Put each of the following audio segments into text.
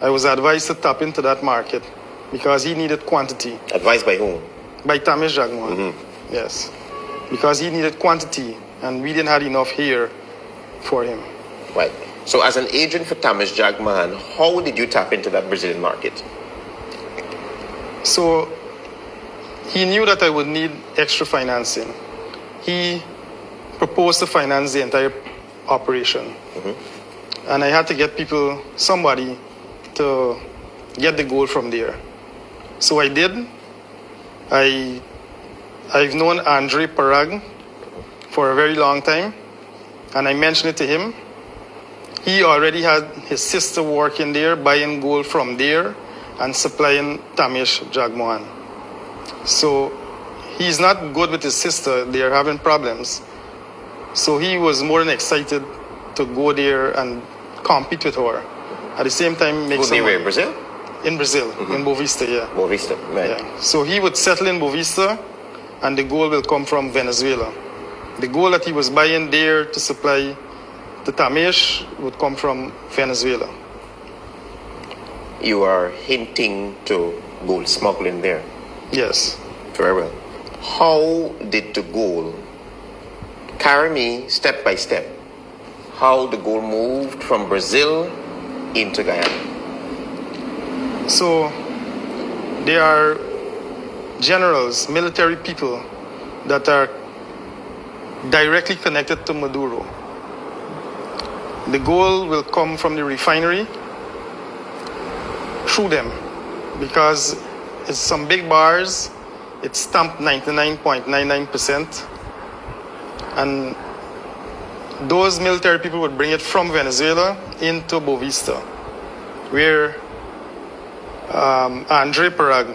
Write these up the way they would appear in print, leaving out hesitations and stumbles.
I was advised to tap into that market because he needed quantity. Advised by whom? By Tamish Jagmohan. Yes. Because he needed quantity and we didn't have enough here for him. Right. So as an agent for Tamish Jagmohan, how did you tap into that Brazilian market? So he knew that I would need extra financing. He proposed to finance the entire operation. And I had to get somebody to get the gold from there. So I did. I've known Andre Parag for a very long time, and I mentioned it to him. He already had his sister working there, buying gold from there, and supplying Tamish Jagmohan. So he's not good with his sister. They're having problems. So he was more than excited to go there and compete with her. At the same time, make some money. In Brazil? In Brazil, in Bovista, yeah. Bovista, right. Yeah. So he would settle in Bovista, and the gold will come from Venezuela. The gold that he was buying there to supply the Tamish would come from Venezuela. You are hinting to gold smuggling there. Yes. Very well. How did the gold carry me step by step? How the gold moved from Brazil into Guyana? So there are generals, military people that are directly connected to Maduro. The gold will come from the refinery through them because it's some big bars. It's stamped 99.99%. And those military people would bring it from Venezuela into Bovista, where Andre Parag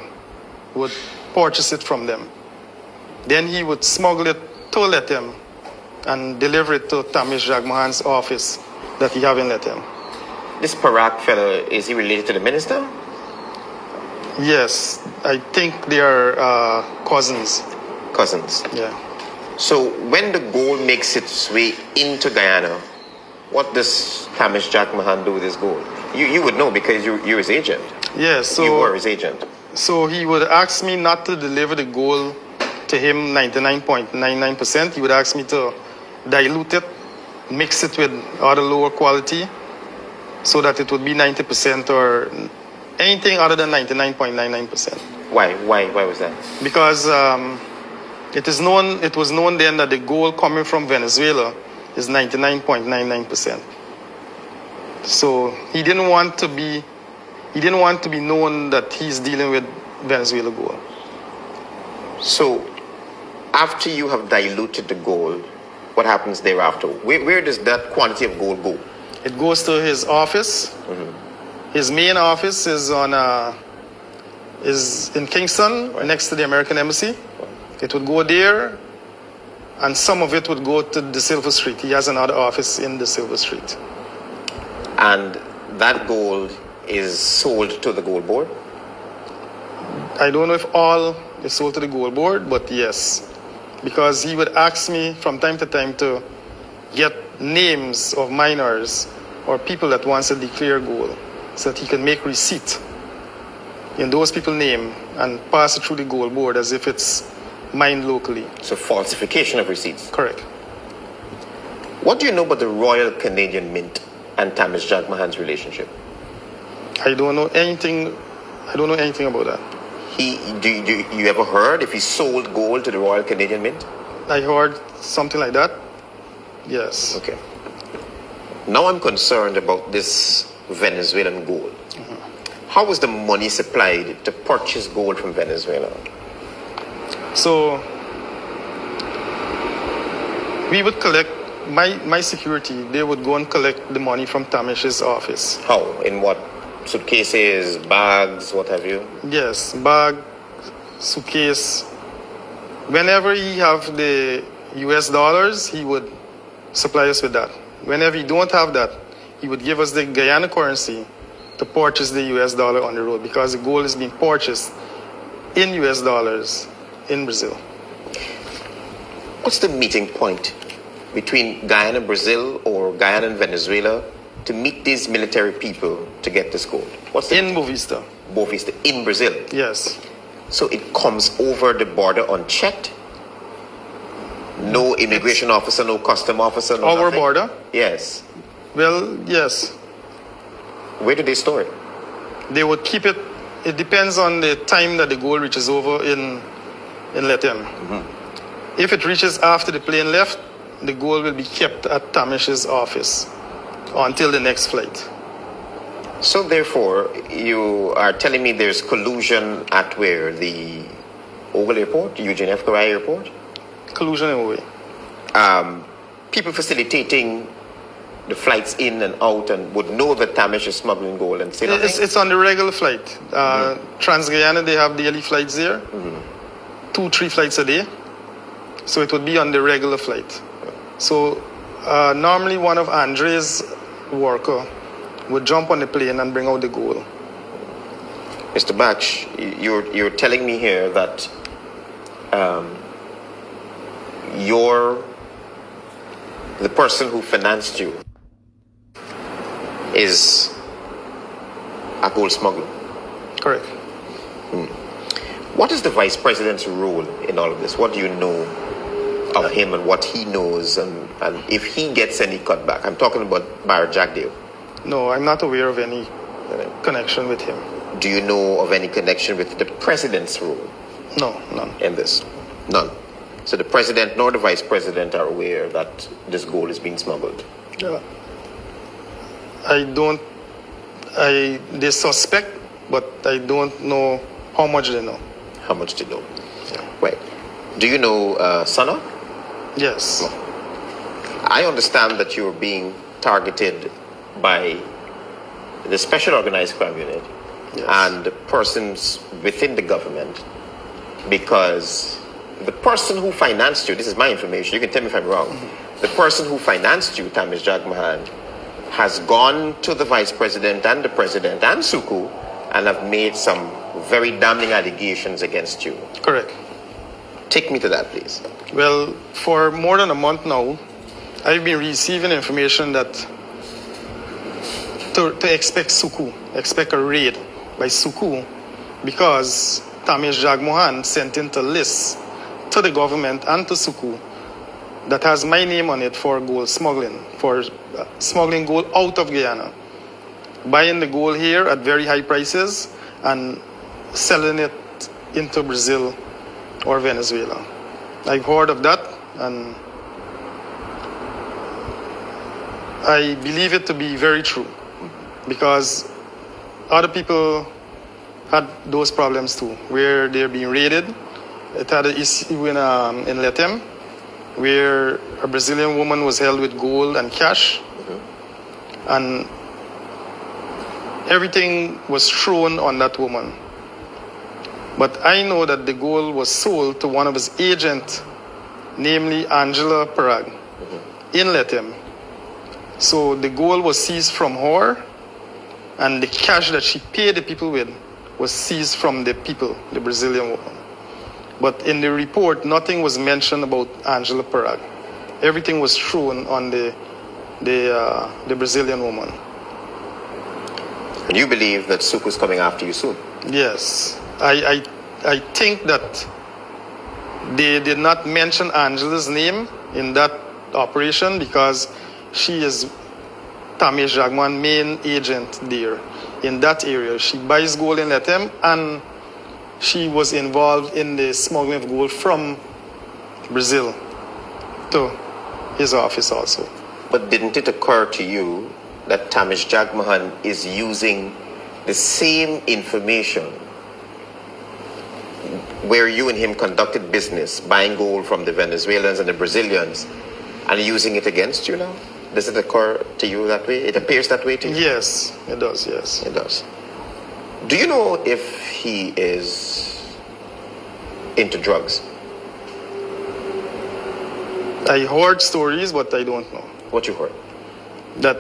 would purchase it from them. Then he would smuggle it to Letem and deliver it to Tamish Jagmohan's office that he have in Letem. This Parag fellow, is he related to the minister? Yes, I think they are cousins. Cousins. Yeah. So when the gold makes its way into Guyana, what does Tamish Jagmohan do with his gold? You would know because you're his agent. Yes, so you were his agent. So he would ask me not to deliver the gold to him 99.99%. He would ask me to dilute it, mix it with other lower quality, so that it would be 90% or anything other than 99.99%. Why was that? Because it was known then that the gold coming from Venezuela is 99.99%. So he didn't want to be known that he's dealing with Venezuela gold. So after you have diluted the gold, what happens thereafter? Where does that quantity of gold go? It goes to his office. His main office is in Kingston, right, next to the American Embassy. It would go there, and some of it would go to the Silver Street. He has another office in the Silver Street. And that gold is sold to the gold board? I don't know if all is sold to the gold board, but yes. Because he would ask me from time to time to get names of miners or people that wants to declare gold so that he can make receipt in those people's name and pass it through the gold board as if it's mined locally. So falsification of receipts? Correct. What do you know about the Royal Canadian Mint and Tamish Jagmohan's relationship? I don't know anything about that. You ever heard if he sold gold to the Royal Canadian Mint? I heard something like that. Yes. Okay. Now I'm concerned about this Venezuelan gold. How was the money supplied to purchase gold from Venezuela? So we would collect my security. They would go and collect the money from Tamish's office. How? In what? Suitcases, bags, what have you? Yes, bag, suitcase. Whenever he have the US dollars, he would supply us with that. Whenever he don't have that, he would give us the Guyana currency to purchase the US dollar on the road because the gold is being purchased in US dollars in Brazil. What's the meeting point between Guyana, Brazil, or Guyana and Venezuela to meet these military people to get this gold? What's the In Bovista. Bovista in Brazil? Yes. So it comes over the border unchecked? No immigration officer, no custom officer, no Our nothing? border? Yes. Well, yes. Where do they store it? They would keep it. It depends on the time that the gold reaches over in Letem. If it reaches after the plane left, the gold will be kept at Tamish's office until the next flight. So therefore, you are telling me there's collusion at where? The Oval Airport, Eugene F. Garay Airport? Collusion in a way. People facilitating the flights in and out and would know that Tamish is smuggling gold and say nothing? It's on the regular flight. Trans-Guyana, they have daily flights there. 2-3 flights a day. So it would be on the regular flight. So normally one of Andre's worker would jump on the plane and bring out the gold. Mr. Bach, you're telling me here that the person who financed you is a gold smuggler. Correct. What is the vice president's role in all of this? What do you know of him and what he knows and if he gets any cutback? I'm talking about Barrett Jagdale. No, I'm not aware of any connection with him. Do you know of any connection with the president's role? No, none. In this? None. So the president nor the vice president are aware that this gold is being smuggled? They suspect, but I don't know how much they know. How much do you know? Right. Do you know Sana? Yes. I understand that you're being targeted by the Special Organized Crime Unit and persons within the government because the person who financed you, this is my information, you can tell me if I'm wrong, the person who financed you, Tamish Jagmohan, has gone to the vice president and the president and Suku and have made some very damning allegations against you. Correct. Take me to that, please. Well, for more than a month now, I've been receiving information that to expect a raid by Suku, because Tamish Jagmohan sent into lists to the government and to Suku that has my name on it for gold smuggling, for smuggling gold out of Guyana, buying the gold here at very high prices and selling it into Brazil or Venezuela. I've heard of that, and I believe it to be very true because other people had those problems too, where they're being raided. It had an issue in Letem, where a Brazilian woman was held with gold and cash, and everything was thrown on that woman. But I know that the gold was sold to one of his agents, namely Angela Parag, in Letem. So the gold was seized from her, and the cash that she paid the people with was seized from the people, the Brazilian woman. But in the report, nothing was mentioned about Angela Parag. Everything was thrown on the Brazilian woman. And you believe that Suku's coming after you soon? Yes. I think that they did not mention Angela's name in that operation because she is Tamish Jagman's main agent there in that area. She buys gold in Letem, and she was involved in the smuggling of gold from Brazil to his office also. But didn't it occur to you that Tamish Jagmohan is using the same information where you and him conducted business, buying gold from the Venezuelans and the Brazilians, and using it against you now? Does it occur to you that way? It appears that way to you? Yes, it does, yes. It does. Do you know if he is into drugs? I heard stories, but I don't know. What you heard? That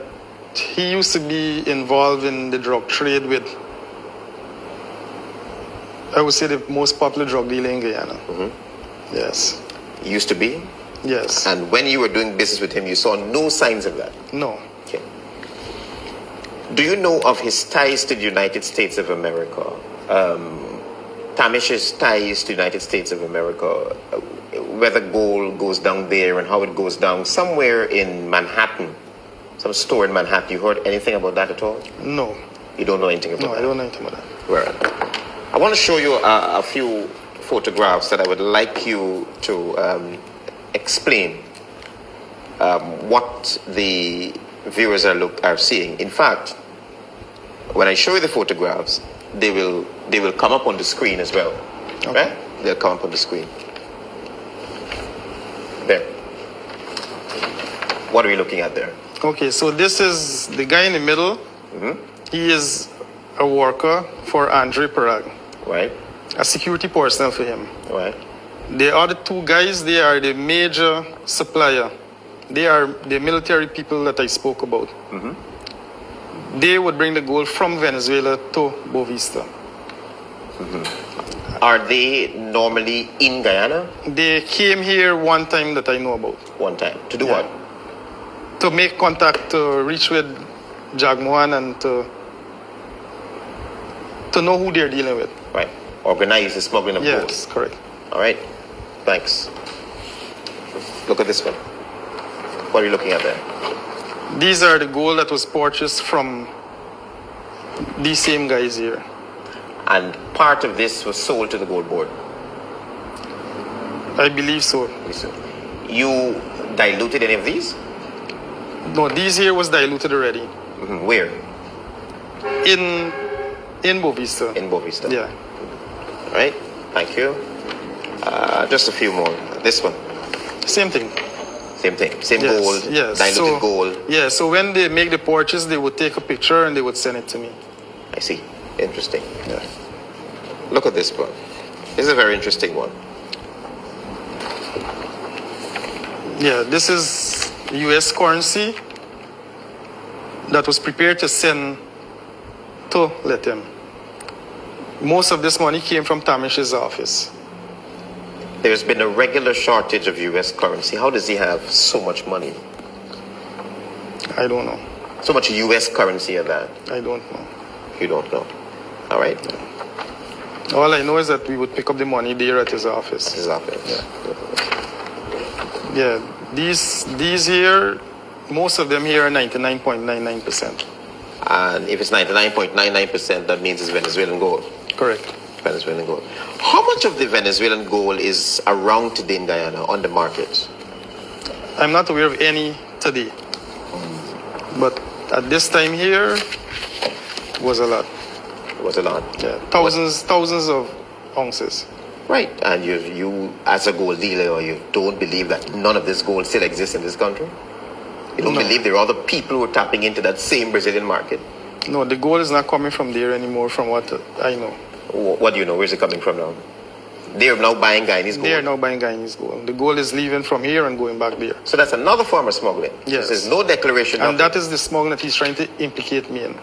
he used to be involved in the drug trade with, I would say, the most popular drug dealer in Guyana. Yes. Used to be? Yes. And when you were doing business with him, you saw no signs of that? No. Okay. Do you know of his ties to the United States of America? Tamish's ties to the United States of America, whether gold goes down there and how it goes down somewhere in Manhattan, some store in Manhattan. You heard anything about that at all? No. You don't know anything about that? No, I don't know anything about that. Right. I want to show you a few photographs that I would like you to explain what the viewers are seeing. In fact, when I show you the photographs, they will come up on the screen as well. Okay. Right? They'll come up on the screen. There. What are we looking at there? Okay, so this is the guy in the middle. He is a worker for Andre Parag, Right. a security personnel for him. Right. The other two guys, they are the major supplier. They are the military people that I spoke about. They would bring the gold from Venezuela to Bovista. Are they normally in Guyana? They came here one time that I know about. One time. To do Yeah. what? To make contact, to reach with Jagmohan and to know who they're dealing with. Right. Organize the smuggling of gold. Yes, correct. All right. Thanks. Look at this one. What are you looking at there? These are the gold that was purchased from these same guys here. And part of this was sold to the gold board. I believe so. Listen. You diluted any of these? No, these here was diluted already. Where? In Bovista. In Bovista. Yeah. All right. Thank you. Just a few more. This one. Same thing. Same thing. Same Yes, gold. yes. Diluted gold. Yeah, so when they make the purchase, they would take a picture and they would send it to me. I see. Interesting. Yeah. Look at this one. This is a very interesting one. Yeah, this is US currency that was prepared to send to Letem. Most of this money came from Tamish's office. There's been a regular shortage of US currency. How does he have so much money? I don't know. So much US currency of that? I don't know. You don't know. All right. All I know is that we would pick up the money there at his office. His office. Yeah, these here, most of them here are 99.99%. And if it's 99.99%, that means it's Venezuelan gold. Correct. Venezuelan gold. How much of the Venezuelan gold is around today in Guyana on the market? I'm not aware of any today. But at this time here, was a lot. It was a lot. Yeah, thousands of ounces. Right. And you, as a gold dealer, you don't believe that none of this gold still exists in this country? You don't No. believe there are other people who are tapping into that same Brazilian market? No, the gold is not coming from there anymore from what I know. What do you know? Where's it coming from now? They are now buying Guyanese gold. They are now buying Guyanese gold. The gold is leaving from here and going back there. So that's another form of smuggling. Yes. There's no declaration. And of that is the smuggling that he's trying to implicate me in.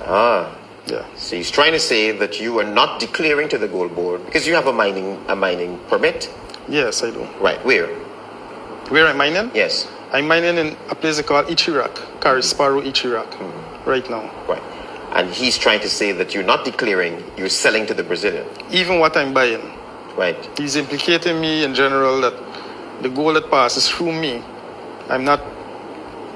Ah. Yeah. So he's trying to say that you are not declaring to the gold board because you have a mining permit. Yes, I do. Right. Where? Where I'm mining? Yes. I'm mining in a place called Ichirak, Carisparu, Ichirak, right now. Right. And he's trying to say that you're not declaring, you're selling to the Brazilian. Even what I'm buying, Right. he's implicating me in general that the gold that passes through me, I'm not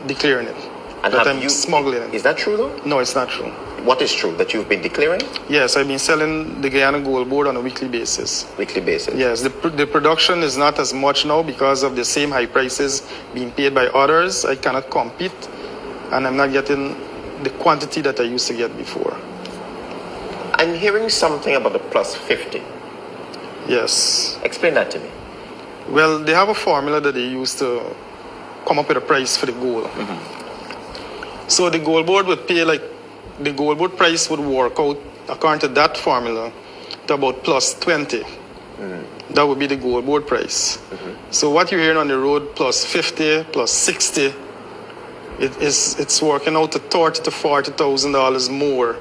declaring it. And that have I'm you, smuggling it. Is that true though? No, it's not true. What is true? That you've been declaring? Yes, I've been selling the Guyana Gold Board on a weekly basis. Weekly basis? Yes, the production is not as much now because of the same high prices being paid by others. I cannot compete, and I'm not getting the quantity that I used to get before. I'm hearing something about the plus 50. Yes. Explain that to me. Well, they have a formula that they use to come up with a price for the gold. So the gold board would pay the gold board price would work out according to that formula to about plus 20. That would be the gold board price. So what you're hearing on the road, plus 50, plus 60, it's working out to $30,000 to $40,000 more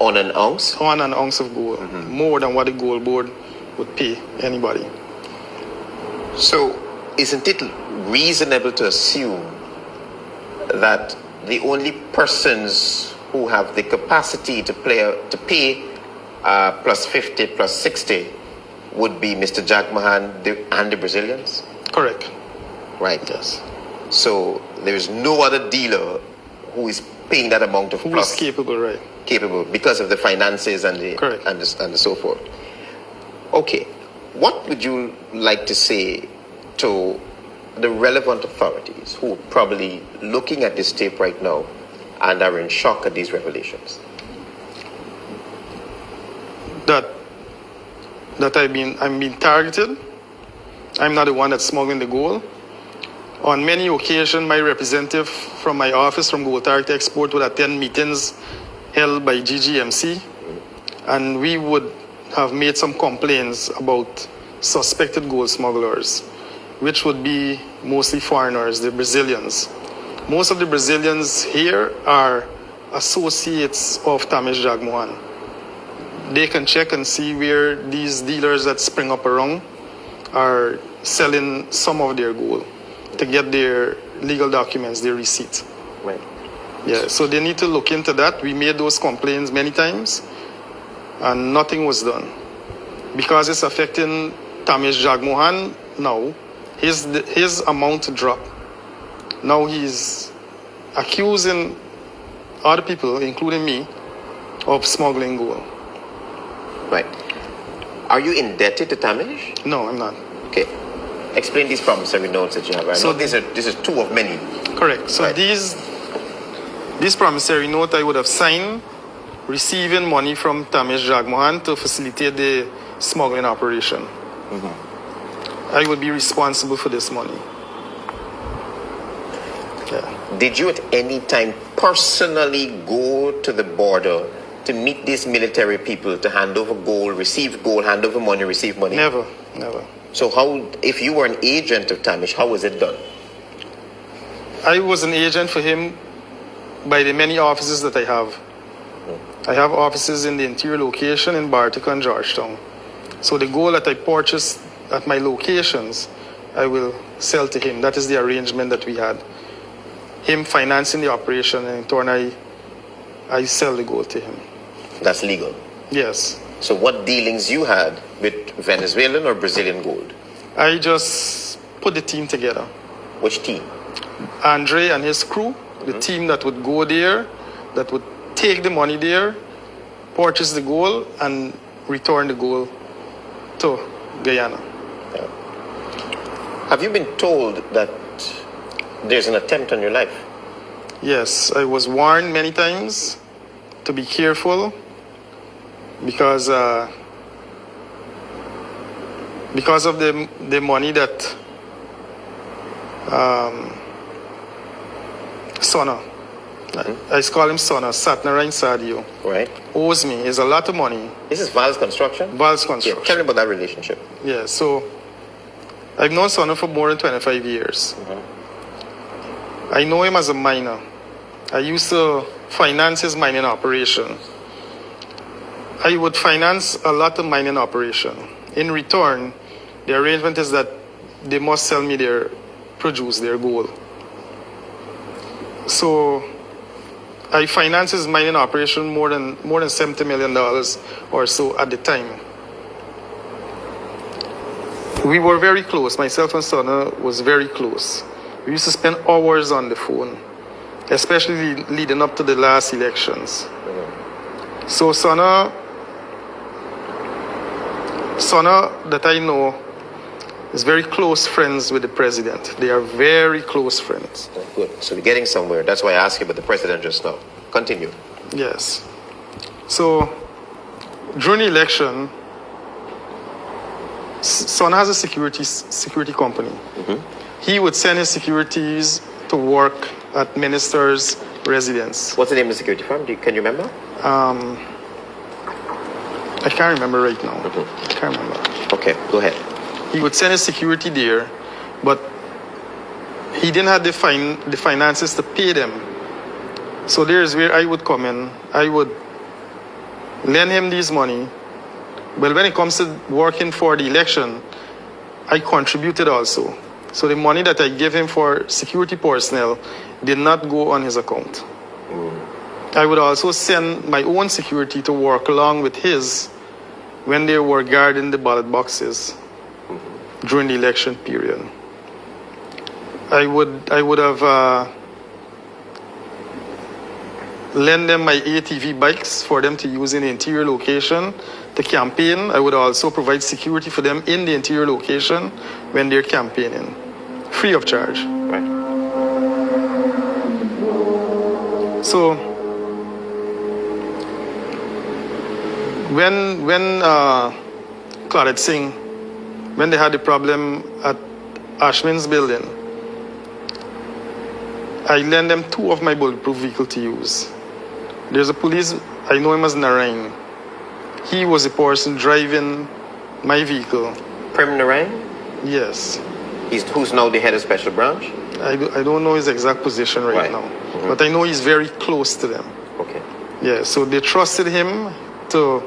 On an ounce? on an ounce of gold, more than what the gold board would pay anybody. So, isn't it reasonable to assume that the only persons who have the capacity to pay plus 50, plus 60 would be Mr. Jack Mahan and the Brazilians? Correct. Right. Yes. So there is no other dealer who is paying that amount of Who plus is capable, right? capable because of the finances and the Correct. and the so forth. Okay, what would you like to say to the relevant authorities who are probably looking at this tape right now and are in shock at these revelations? That I'm being targeted. I'm not the one that's smuggling the gold. On many occasions, my representative from my office from Gold Target Export would attend meetings held by GGMC, and we would have made some complaints about suspected gold smugglers, which would be mostly foreigners, the Brazilians. Most of the Brazilians here are associates of Tamesh Jagmohan. They can check and see where these dealers that spring up around are selling some of their gold to get their legal documents, their receipt. Right. Yeah, so they need to look into that. We made those complaints many times, and nothing was done. Because it's affecting Tamesh Jagmohan now, his amount dropped. Now he's accusing other people, including me, of smuggling gold. Right. Are you indebted to Tamesh? No, I'm not. Okay. Explain these promissory notes that you have. I So know this is two of many. Correct. So Right. this promissory note I would have signed receiving money from Tamesh Jagmohan to facilitate the smuggling operation. I would be responsible for this money. Yeah. Did you at any time personally go to the border to meet these military people to hand over gold, receive gold, hand over money, receive money? Never. So how, if you were an agent of Tamesh, how was it done? I was an agent for him by the many offices that I have. I have offices in the interior location in Bartica and Georgetown. So the gold that I purchased at my locations, I will sell to him. That is the arrangement that we had. Him financing the operation, and in turn I sell the gold to him. That's legal. Yes. So what dealings you had with Venezuelan or Brazilian gold? I just put the team together. Which team? Andre and his crew, the team that would go there, that would take the money there, purchase the gold, and return the gold to Guyana. Have you been told that there's an attempt on your life? Yes, I was warned many times to be careful because of the money that Sona, I call him Sona, Satnarayan Sadio, Right. owes me. It's a lot of money. This is Val's Construction? Val's Yeah, Construction. tell me about that relationship. Yeah, so I've known Sona for more than 25 years. I know him as a miner. I used to finance his mining operation. I would finance a lot of mining operation. In return, the arrangement is that they must sell me their produce, their gold. So I financed his mining operation more than $70 million or so at the time. We were very close. Myself and Sona was very close. We used to spend hours on the phone, especially leading up to the last elections. So Sona that I know is very close friends with the president. They are very close friends. Oh, good. So we're getting somewhere. That's why I asked you about the president just now. Continue. Yes. So during the election, Sona has a security company. He would send his securities to work at ministers' residence. What's the name of the security firm? Can you remember? I can't remember right now. I can't remember. Okay, go ahead. He would send his security there, but he didn't have the finances to pay them. So there's where I would come in. I would lend him this money. But when it comes to working for the election, I contributed also. So the money that I gave him for security personnel did not go on his account. I would also send my own security to work along with his when they were guarding the ballot boxes during the election period. I would have lend them my ATV bikes for them to use in the interior location to campaign. I would also provide security for them in the interior location when they're campaigning, free of charge. Right. So when Claudette Singh, when they had the problem at Ashman's building, I lent them 2 of my bulletproof vehicles to use. There's a police, I know him as Narain. He was the person driving my vehicle. Prem Narain? Yes. Who's now the head of special branch? I don't know his exact position right now, but I know he's very close to them. Okay. Yeah, so they trusted him to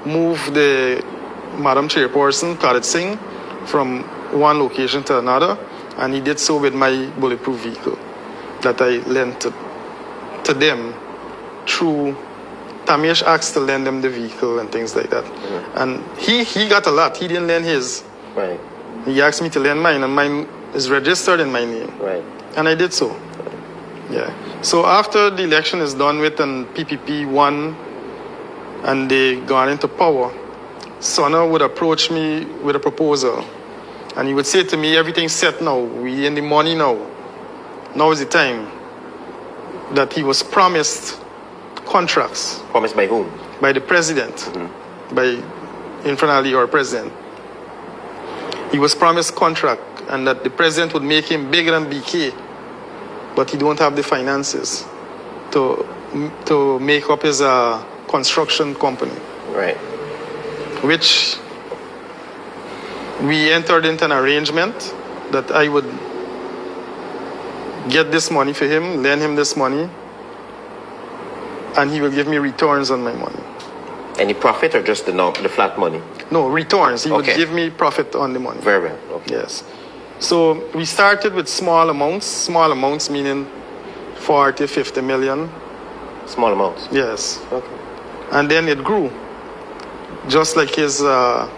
move the Madam Chairperson, Claudette Singh, from one location to another, and he did so with my bulletproof vehicle that I lent to them through Tamish asked to lend them the vehicle and things like that. And he got a lot. He didn't lend his. Right. He asked me to lend mine, and mine is registered in my name. Right. And I did so. Yeah. So after the election is done with and PPP won and they gone into power, Sona would approach me with a proposal. And he would say to me, everything's set now. We in the money now. Now is the time. That he was promised contracts. Promised by whom? By the president. By infernally our president. He was promised contract and that the president would make him bigger than BK. But he don't have the finances to make up his construction company. Right. Which we entered into an arrangement that I would get this money for him, lend him this money, and he will give me returns on my money. Any profit or just the flat money? No, returns. He would Okay. give me profit on the money. Very well. Okay. Yes. So we started with small amounts meaning 40, 50 million. Small amounts. Yes. Okay. And then it grew. Just like his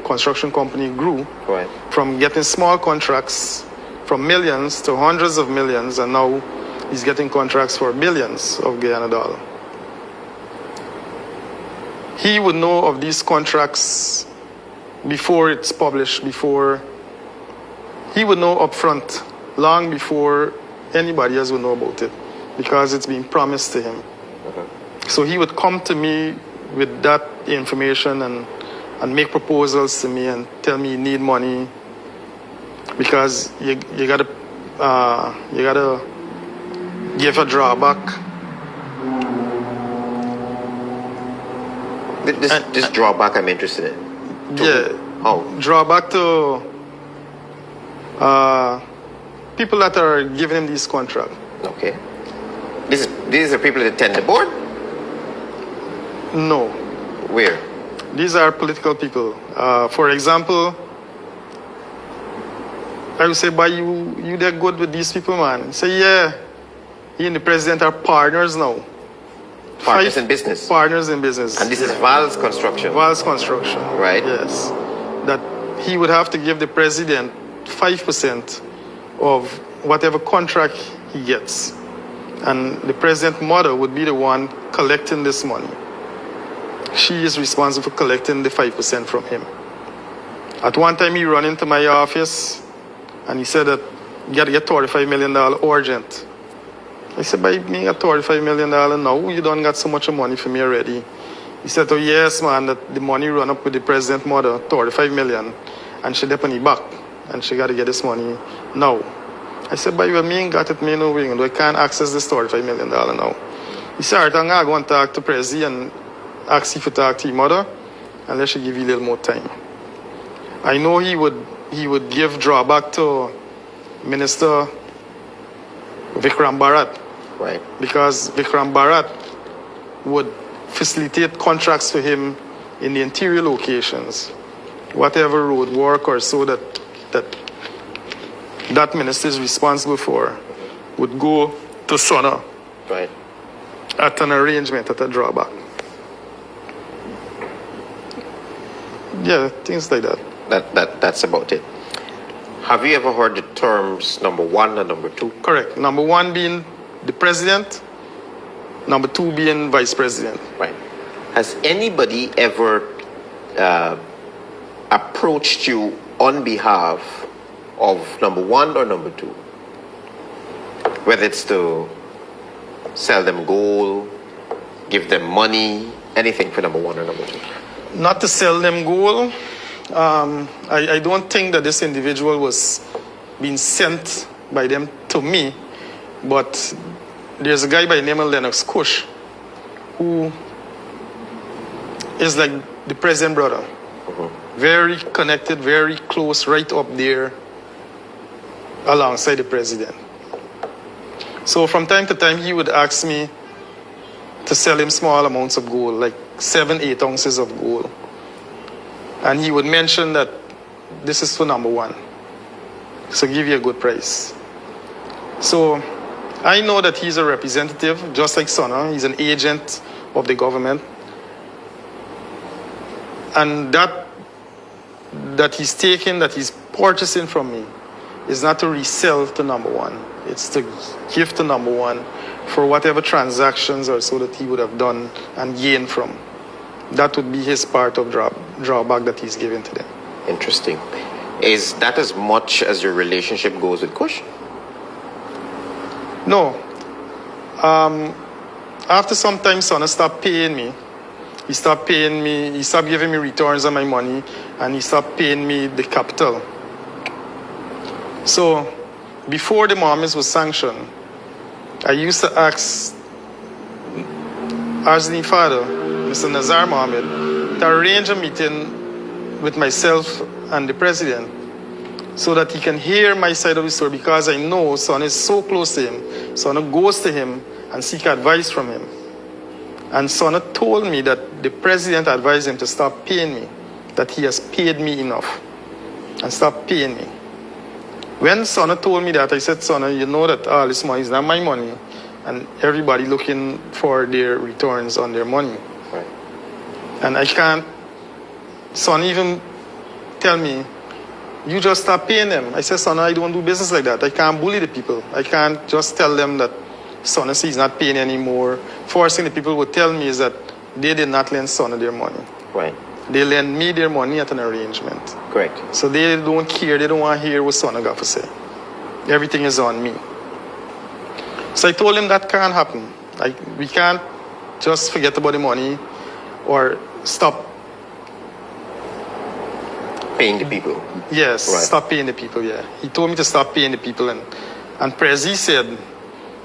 construction company grew. Right. From getting small contracts from millions to hundreds of millions, and now he's getting contracts for billions of Guyana dollar. He would know of these contracts before it's published, before he would know upfront, long before anybody else would know about it, because it's being promised to him. So he would come to me with that information and make proposals to me and tell me you need money because you gotta give a drawback. This drawback I'm interested in. Yeah. How? Drawback to people that are giving him these contracts. Okay. These are people that attend the board? No. Where? These are political people. For example, I would say, "But you they're good with these people, man." Say, "Yeah, he and the president are partners now." Partners in business. Partners in business. And this is Val's construction. Val's construction. Right. Yes. That he would have to give the president 5% of whatever contract he gets. And the president's mother would be the one collecting this money. She is responsible for collecting the 5% from him. At one time, he ran into my office and he said that you got to get $35 million urgent. I said, by me at $35 million now, you don't got so much money for me already. He said, oh yes, man, that the money run up with the president's mother, $35 million, and she dep on the back, and she got to get this money now. I said, but you me ain't got it, me no way, I can't access this $35 million now. He said, all right, I'm going to go and talk to Prezi and ask you to talk to your mother, and let she give you a little more time. I know he would give drawback to Minister Vikram Bharat. Right. Because Vikram Bharat would facilitate contracts for him in the interior locations, whatever road work or so that minister is responsible for would go to Sona. Right. at an arrangement, at a drawback. Yeah, things like that. That's about it. Have you ever heard the terms number one and number two? Correct. Number one being the president, number two being vice president. Right. Has anybody ever approached you on behalf of number one or number two? Whether it's to sell them gold, give them money, anything for number one or number two? Not to sell them gold. I don't think that this individual was being sent by them to me, but there's a guy by the name of Lennox Cush who is like the president brother. Very connected, very close, right up there alongside the president. So from time to time, he would ask me to sell him small amounts of gold, like 7-8 ounces of gold. And he would mention that this is for number one, so give you a good price. So I know that he's a representative, just like Sona. He's an agent of the government. And that he's taking, that he's purchasing from me, is not to resell to number one. It's to give to number one for whatever transactions or so that he would have done and gained from. That would be his part of drawback that he's giving to them. Interesting. Is that as much as your relationship goes with Kush? No. After some time, Sona stopped paying me. He stopped paying me, he stopped giving me returns on my money, and he stopped paying me the capital. So, before the Mohammeds was sanctioned, I used to ask Arsene father, Mr. Nazar Mohammed, to arrange a meeting with myself and the president so that he can hear my side of the story, because I know Son is so close to him. Son goes to him and seek advice from him. And Son told me that the president advised him to stop paying me, that he has paid me enough, and stop paying me. When Son told me that, I said, Son, you know that all this money is not my money, and everybody looking for their returns on their money. Right. And I can't, Son even tell me, you just stop paying them. I said, Son, I don't do business like that. I can't bully the people. I can't just tell them that Son is not paying anymore. First thing the people would tell me is that they did not lend Son their money. Right. They lend me their money at an arrangement. Correct. So they don't care. They don't want to hear what Son got to say. Everything is on me. So I told him that can't happen. We can't just forget about the money or stop paying the people. Yes, right. Stop paying the people, yeah. He told me to stop paying the people, and Prezi said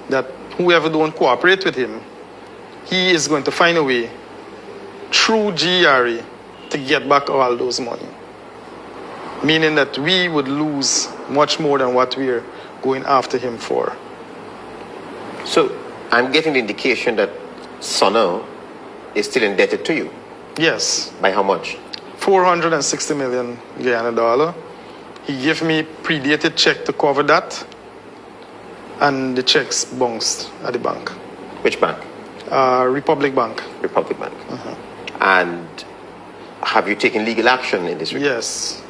that whoever don't cooperate with him, he is going to find a way through GRA to get back all those money. Meaning that we would lose much more than what we're going after him for. So I'm getting the indication that Sono is still indebted to you. Yes. By how much? 460 million Guyana dollar. He gave me predated check to cover that, and the checks bounced at the bank. Which bank? Republic Bank. Republic Bank. And have you taken legal action in this regard? Yes.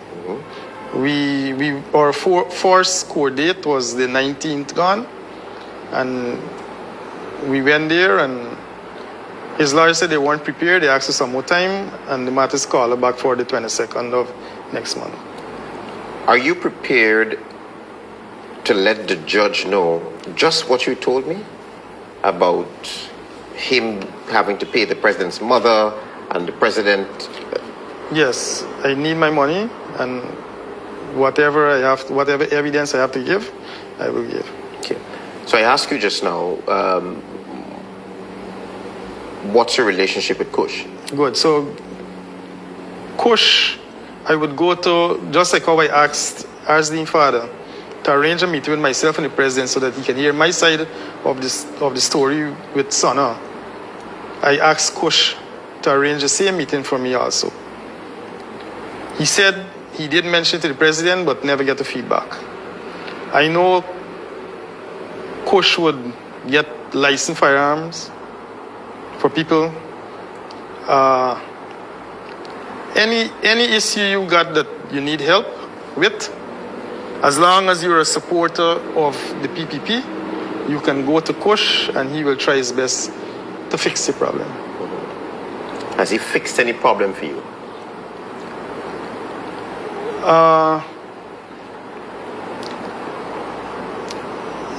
Our first court date was the 19th gone, and we went there, and his lawyer said they weren't prepared. They asked for some more time, and the matter's called back for the 22nd of next month. Are you prepared to let the judge know just what you told me about him having to pay the president's mother and the president? Yes, I need my money, and whatever evidence I have to give, I will give. Okay. So I asked you just now, what's your relationship with Kush? Good. So Kush, I would go to, just like how I asked Arsene father, to arrange a meeting with myself and the president so that he can hear my side of the story with Sana. I asked Kush to arrange the same meeting for me also. He said he did mention it to the president, but never get the feedback. I know Kush would get licensed firearms for people. Any issue you got that you need help with, as long as you're a supporter of the PPP, you can go to Kush and he will try his best to fix the problem. Has he fixed any problem for you?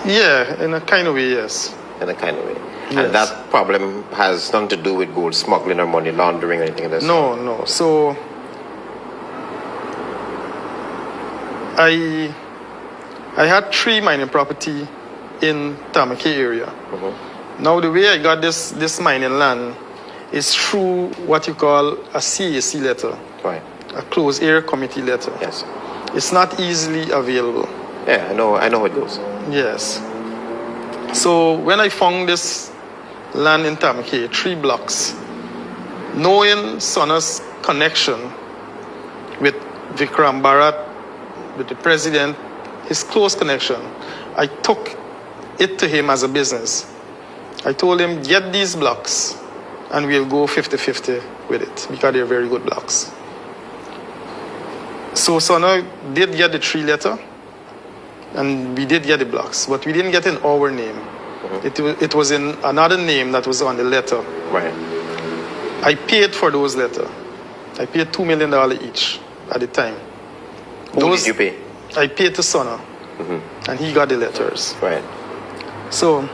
Yeah, in a kind of way, yes. In a kind of way. Yes. And that problem has nothing to do with gold smuggling or money laundering or anything of that sort? No. So I had 3 mining property in Tamaki area. Now the way I got this mining land is through what you call a CAC letter, Right. a closed area committee letter. Yes. It's not easily available. Yeah, I know how it goes. Yes. So when I found this land in Tamaki, 3 blocks, knowing Sona's connection with Vikram Bharat, with the president, his close connection, I took it to him as a business. I told him, get these blocks and we'll go 50-50 with it because they're very good blocks. So Sona did get the 3 letter and we did get the blocks, but we didn't get in our name. It was in another name that was on the letter. Right. I paid for those letters. I paid $2 million each at the time. Who did you pay? I paid to Sona, and he got the letters. Right. So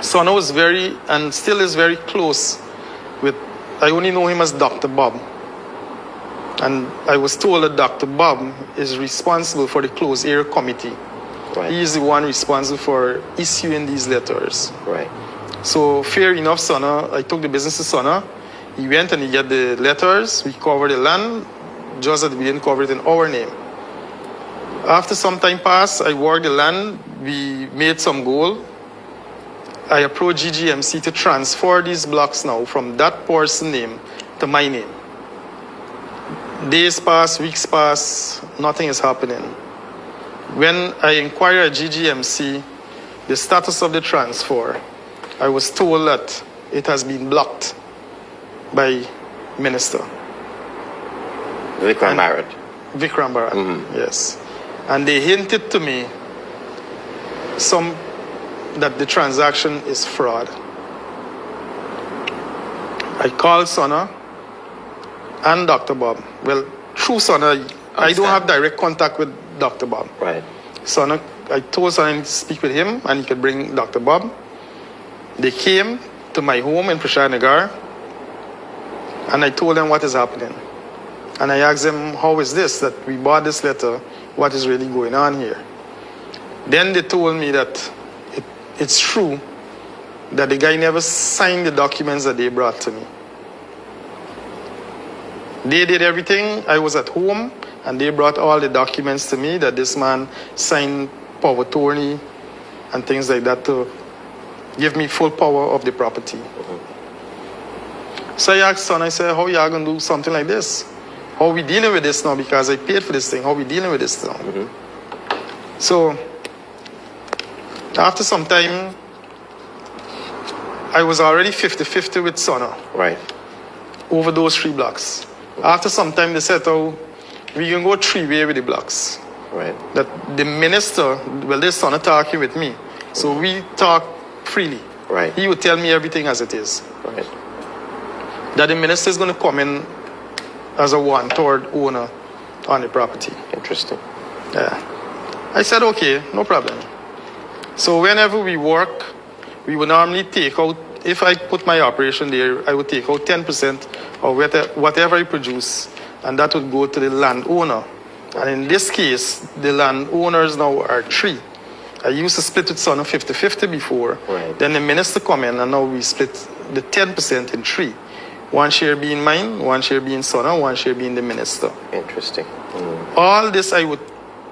Sona was very, and still is very close with, I only know him as Dr. Bob. And I was told that Dr. Bob is responsible for the closed area committee. Right. He is the one responsible for issuing these letters. Right. So fair enough, Sona, I took the business to Sona. He went and he got the letters. We covered the land, just that we didn't cover it in our name. After some time passed, I worked the land. We made some goal. I approached GGMC to transfer these blocks now from that person's name to my name. Days pass, weeks pass, nothing is happening. When I inquired at GGMC the status of the transfer, I was told that it has been blocked by Minister Vikram Bharat. Vikram Bharat, yes. And they hinted to me that the transaction is fraud. I called Sona and Dr. Bob. Well, through Sona, I don't have direct contact with Dr. Bob. Right. Sona, I told Sona to speak with him and he could bring Dr. Bob. They came to my home in Prashad Nagar and I told them what is happening. And I asked them, how is this, that we bought this letter, what is really going on here? Then they told me that it's true that the guy never signed the documents that they brought to me. They did everything. I was at home and they brought all the documents to me that this man signed power of attorney and things like that to give me full power of the property. So I asked Son, I said, how y'all gonna do something like this? How we dealing with this now? Because I paid for this thing. How we dealing with this now? So after some time, I was already 50-50 with Sona. Right. Over those 3 blocks. After some time, they said, oh, we can go 3-way with the blocks. Right. That the minister, well, this Sona talking with me. So we talk freely. Right. He would tell me everything as it is. Right. That the minister is going to come in as a 1/3 owner on the property. Interesting. Yeah. I said, okay, no problem. So whenever we work, we would normally take out, if I put my operation there, I would take out 10% of whatever I produce, and that would go to the landowner. And in this case, the landowners now are 3. I used to split with Sona 50-50 before. Right. Then the minister come in, and now we split the 10% in 3. 1 share being mine, 1 share being Sona, 1 share being the minister. Interesting. All this I would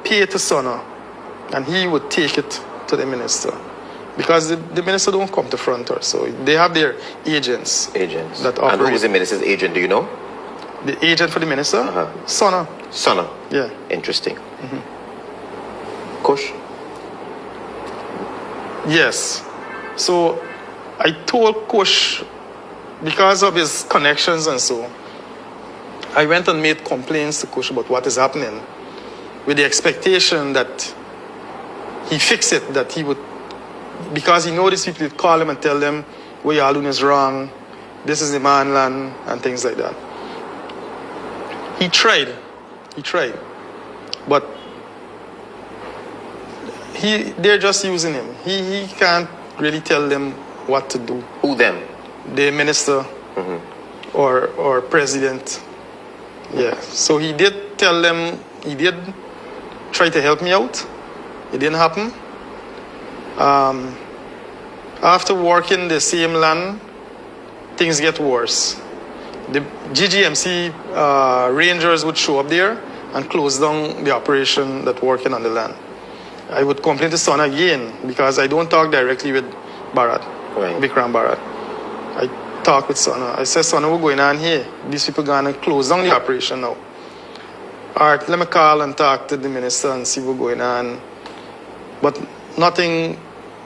pay to Sona, and he would take it to the minister. Because the minister don't come to front her, so they have their agents. Agents. That And who operate. is the minister's agent, do you know? The agent for the minister? Sona. Sona. Yeah. Interesting. Kush? Yes. So I told Kush because of his connections and so, I went and made complaints to Kush about what is happening, with the expectation that he fix it, that he would, because he know these people would call him and tell them what y'all doing is wrong, this is the man land, and things like that. He tried, but they're just using him. He can't really tell them what to do. Who them? The minister or president. Yeah. So he did tell them, he did try to help me out. It didn't happen. After working the same land, things get worse. The GGMC rangers would show up there and close down the operation that working on the land. I would complain to Son again because I don't talk directly with Bharat, right. Vikram Bharat. I talk with Son. I said, Son, what's going on here? These people going to close down the operation now. All right, let me call and talk to the minister and see what's going on. But nothing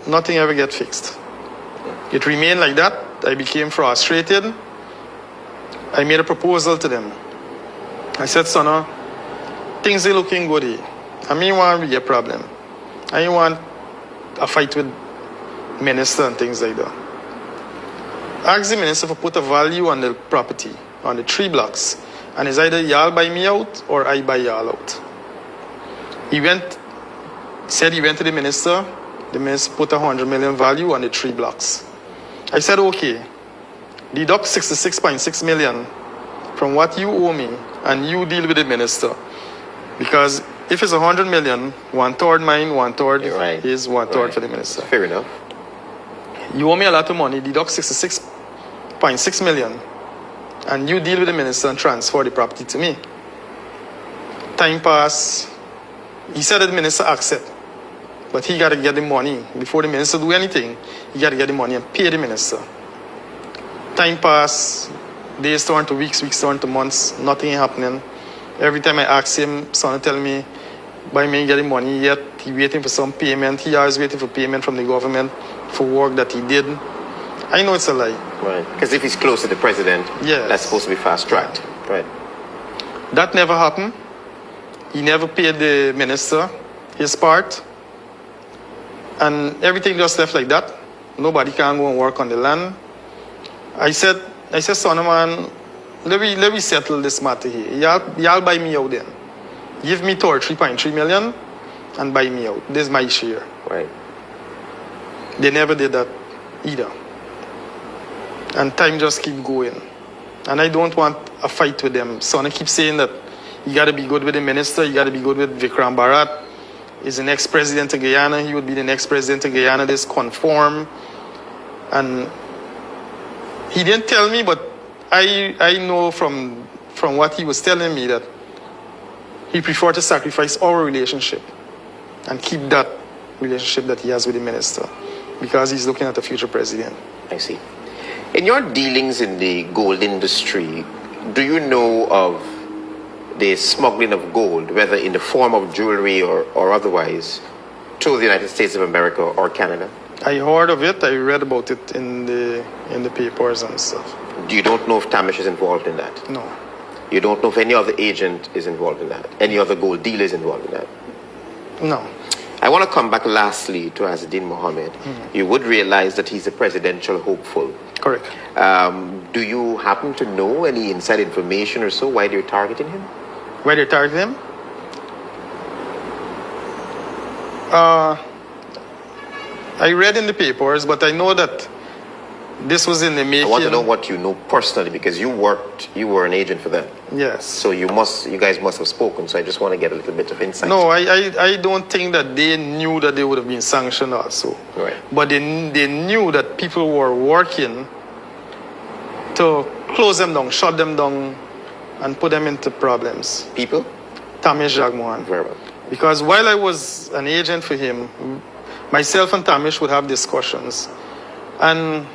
ever get fixed. It remained like that. I became frustrated. I made a proposal to them. I said, Son, things are looking good here. I mean, want to be a problem. I don't want a fight with minister and things like that. Ask the minister to put a value on the property, on the 3 blocks. And it's either y'all buy me out or I buy y'all out. He said he went to the minister. The minister put 100 million value on the 3 blocks. I said, okay, deduct 66.6 million from what you owe me and you deal with the minister. Because if it's 100 million, 1/3 mine, 1/3 right. is 1/3 right. for the minister. Fair enough. You owe me a lot of money, deduct 66.6 million, and you deal with the minister and transfer the property to me. Time pass. He said that the minister accept, but he got to get the money. Before the minister do anything, he got to get the money and pay the minister. Time pass. Days turn to weeks, weeks turn to months, nothing happening. Every time I ask him, Son tell me, by me getting money yet, he waiting for some payment. He always waiting for payment from the government for work that he did. I know it's a lie. Right. Because if he's close to the president, yes. That's supposed to be fast-tracked. Right. That never happened. He never paid the minister his part. And everything just left like that. Nobody can go and work on the land. I said, Son, man, let me settle this matter here. Y'all buy me out then. Give me 3.3 million and buy me out. This is my share. Right. They never did that either. And time just keep going. And I don't want a fight with them. Son, I keep saying that you got to be good with the minister. You got to be good with Vikram Bharat. He's the next president of Guyana. He would be the next president of Guyana. This conform. And he didn't tell me, but I know from what he was telling me that he preferred to sacrifice our relationship and keep that relationship that he has with the minister because he's looking at the future president. I see. In your dealings in the gold industry, do you know of the smuggling of gold, whether in the form of jewelry or otherwise, to the United States of America or Canada? I heard of it. I read about it in the papers and stuff. You don't know if Tamish is involved in that? No. You don't know if any other agent is involved in that? Any other gold dealer is involved in that? No. I want to come back lastly to Azadin Mohammed. You would realize that he's a presidential hopeful. Correct. Do you happen to know any inside information or so why they're targeting him? Why they're targeting him? I read in the papers, but I know that this was in the making. I want to know what you know personally because you were an agent for them. Yes. So you guys must have spoken. So I just want to get a little bit of insight. No, I don't think that they knew that they would have been sanctioned also. Right. But they knew that people were working to close them down, shut them down, and put them into problems. People? Tamish Jagmohan. Very well. Because while I was an agent for him, myself and Tamish would have discussions. And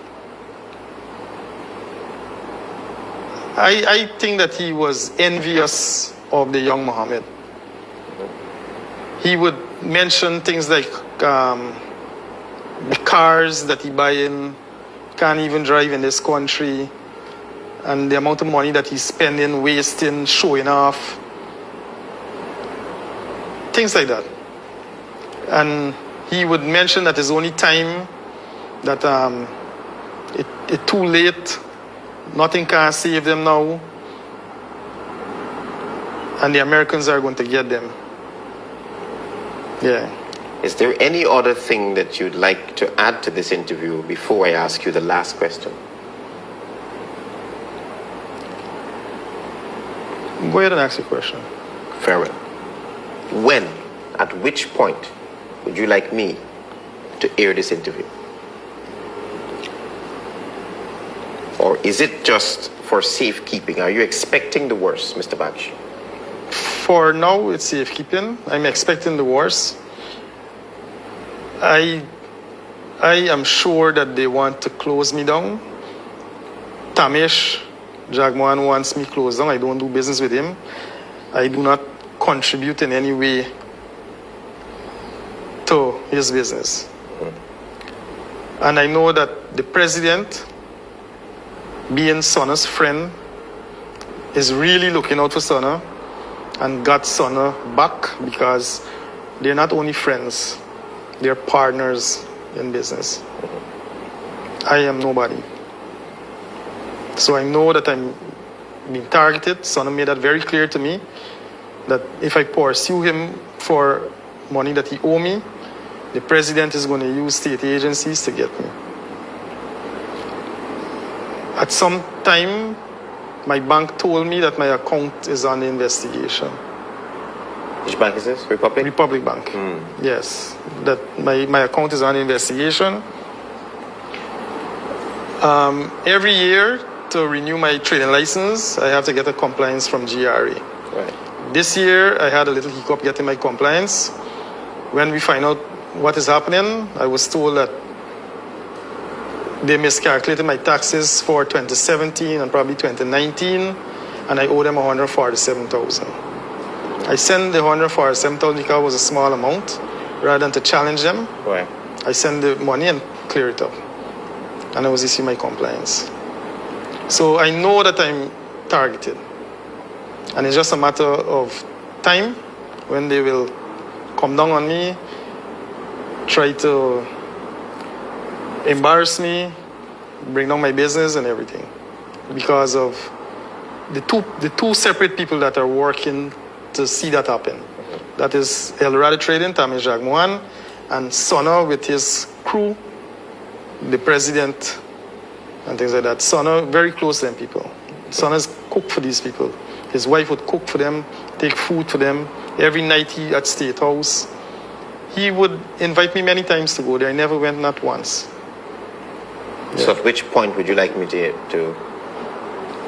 I think that he was envious of the young Mohammed. He would mention things like the cars that he buying, can't even drive in this country. and the amount of money that he's spending, wasting, showing off, things like that. And he would mention that it's only time, that it's too late, nothing can save them now, and the Americans are going to get them. Yeah. Is there any other thing that you'd like to add to this interview before I ask you the last question? Go ahead and ask your question. Very well. When, at which point, would you like me to air this interview? Or is it just for safekeeping? Are you expecting the worst, Mr. Baksh? For now, it's safekeeping. I'm expecting the worst. I am sure that they want to close me down. Tamish Jagmohan wants me closed down. I don't do business with him. I do not contribute in any way to his business. And I know that the president, being Sona's friend, is really looking out for Sona and got Sona back, because they're not only friends, they're partners in business. I am nobody. So I know that I'm being targeted. Sona made that very clear to me, that if I pursue him for money that he owe me, the president is going to use state agencies to get me. At some time, my bank told me that my account is under investigation. Which bank is this? Republic? Republic Bank. Yes, that my account is under investigation. Every year, to renew my trading license, I have to get a compliance from GRA. Right. This year, I had a little hiccup getting my compliance. When we find out what is happening, I was told that they miscalculated my taxes for 2017 and probably 2019, and I owe them $147,000. I sent the $147,000 because it was a small amount, rather than to challenge them. Right. I send the money and clear it up, and I was issuing my compliance. So I know that I'm targeted, and it's just a matter of time when they will come down on me, try to embarrass me, bring down my business and everything, because of the two separate people that are working to see that happen. That is El Rada Trading, Tamish Jagmohan, and Sona with his crew, the president, and things like that. Sona, very close to them people. Sona's cooked for these people. His wife would cook for them, take food for them. Every night he at State House. He would invite me many times to go there. I never went, not once. So at which point would you like me to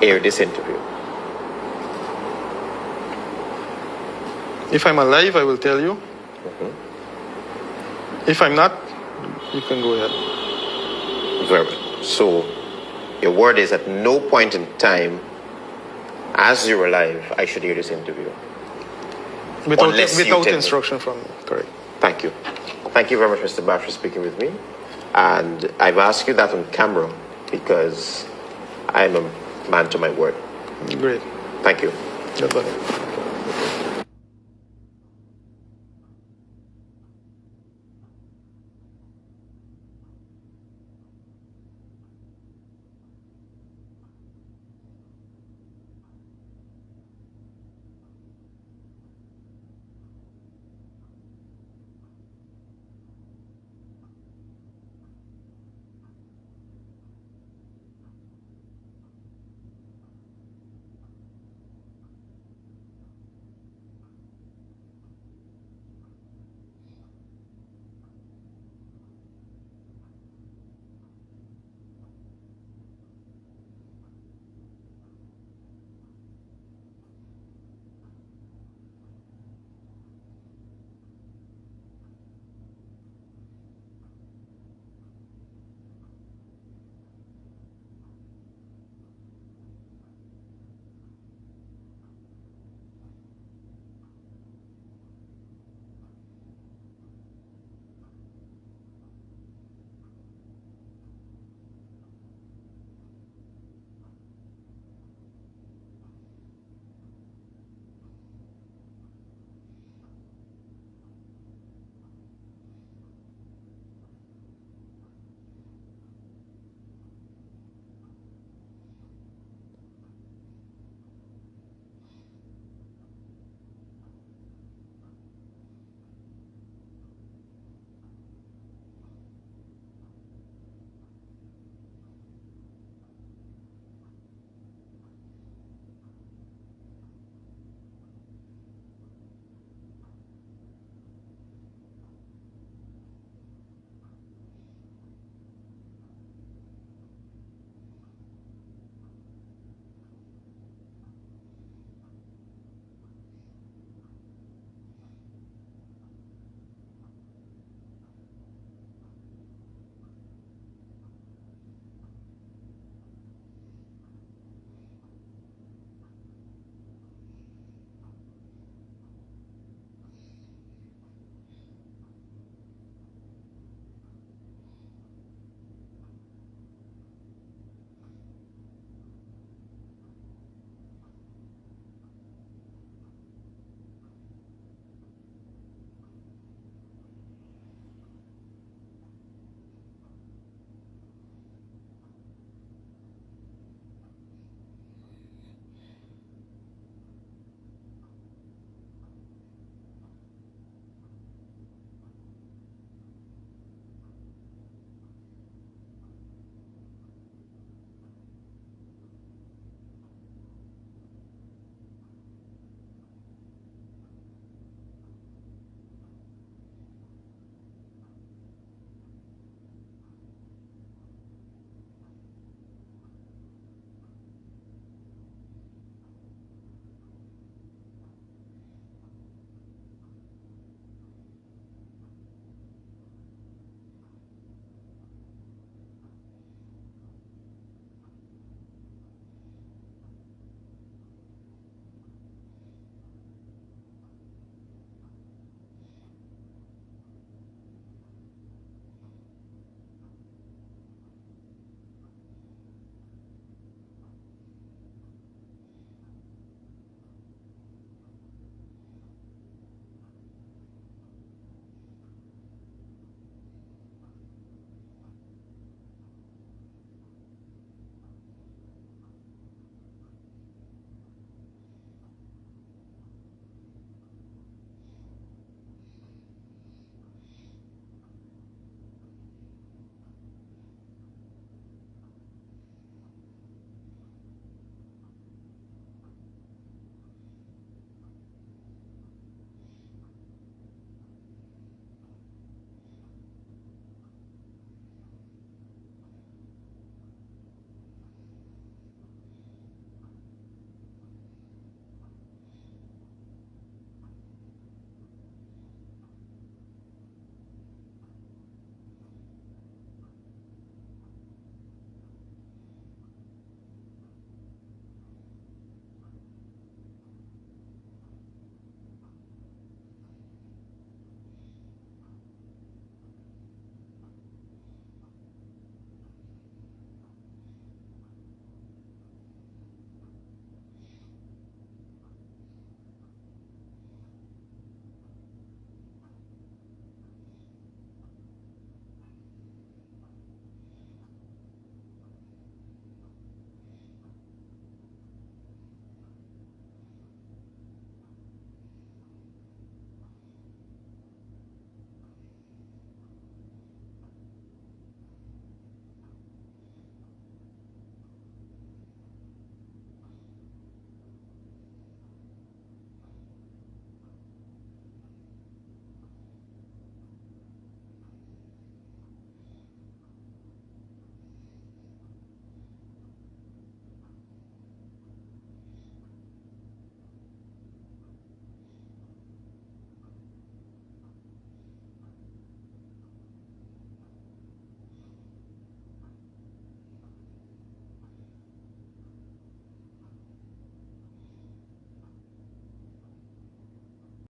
air this interview? If I'm alive, I will tell you. If I'm not, you can go ahead. Very well. So your word is at no point in time, as you're alive, I should hear this interview. Without tell me. instruction from me, correct. Thank you. Thank you very much, Mr. Baksh, for speaking with me. And I've asked you that on camera because I'm a man to my word. Great. Thank you. Goodbye.